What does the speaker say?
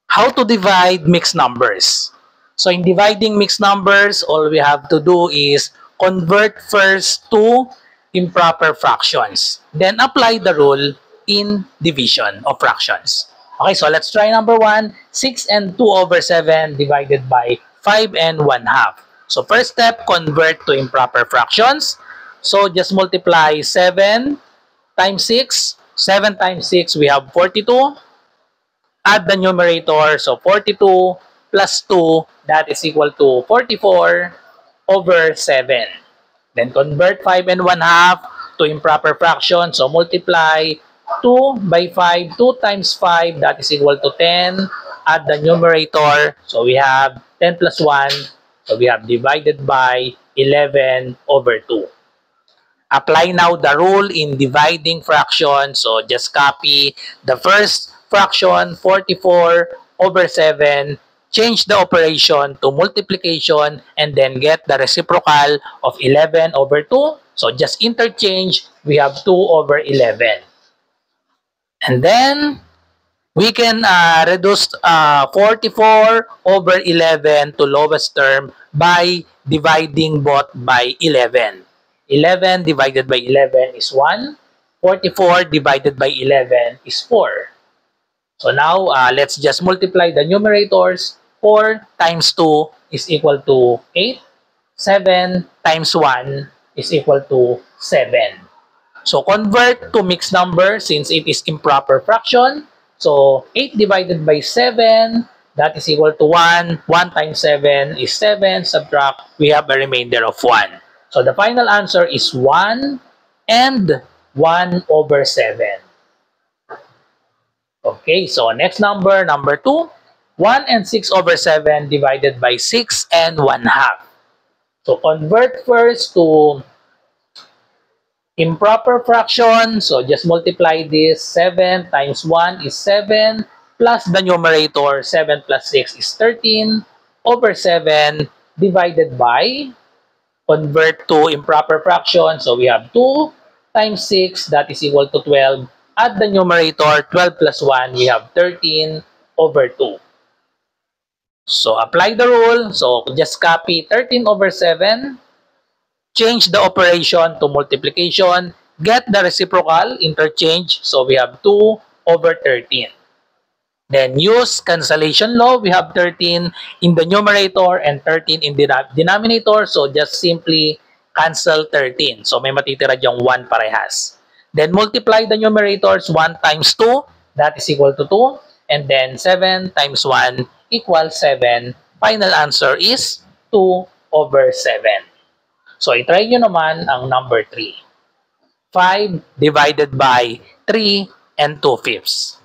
How to divide mixed numbers. So in dividing mixed numbers, all we have to do is convert first to improper fractions. Then apply the rule in division of fractions. Okay, so let's try number 1. 6 and 2 over 7 divided by 5 and 1/2. So first step, convert to improper fractions. So just multiply 7 times 6. 7 times 6, we have 42. Add the numerator, so 42 plus 2, that is equal to 44 over 7. Then convert 5 and 1/2 to improper fraction, so multiply 2 by 5, 2 times 5, that is equal to 10. Add the numerator, so we have 10 plus 1, so we have divided by 11 over 2. Apply now the rule in dividing fraction. So just copy the first fraction, 44 over 7. Change the operation to multiplication and then get the reciprocal of 11 over 2. So just interchange. We have 2 over 11. And then we can reduce 44 over 11 to lowest term by dividing both by 11. 11 divided by 11 is 1. 44 divided by 11 is 4. So now, let's just multiply the numerators. 4 times 2 is equal to 8. 7 times 1 is equal to 7. So convert to mixed number since it is improper fraction. So 8 divided by 7, that is equal to 1. 1 times 7 is 7. Subtract, we have a remainder of 1. So the final answer is 1 and 1 over 7. Okay, so next number, number 2. 1 and 6 over 7 divided by 6 and 1/2. So convert first to improper fraction. So just multiply this. 7 times 1 is 7 plus the numerator. 7 plus 6 is 13 over 7 divided by, convert to improper fraction. So we have 2 times 6, that is equal to 12. Add the numerator, 12 plus 1, we have 13 over 2. So apply the rule. So just copy 13 over 7. Change the operation to multiplication. Get the reciprocal, interchange. So we have 2 over 13. Then use cancellation law. We have 13 in the numerator and 13 in the denominator. So just simply cancel 13. So may matitira diyang 1 parehas. Then multiply the numerators. 1 times 2, that is equal to 2. And then 7 times 1 equals 7. Final answer is 2 over 7. So itry nyo naman ang number 3. 5 divided by 3 and 2/5.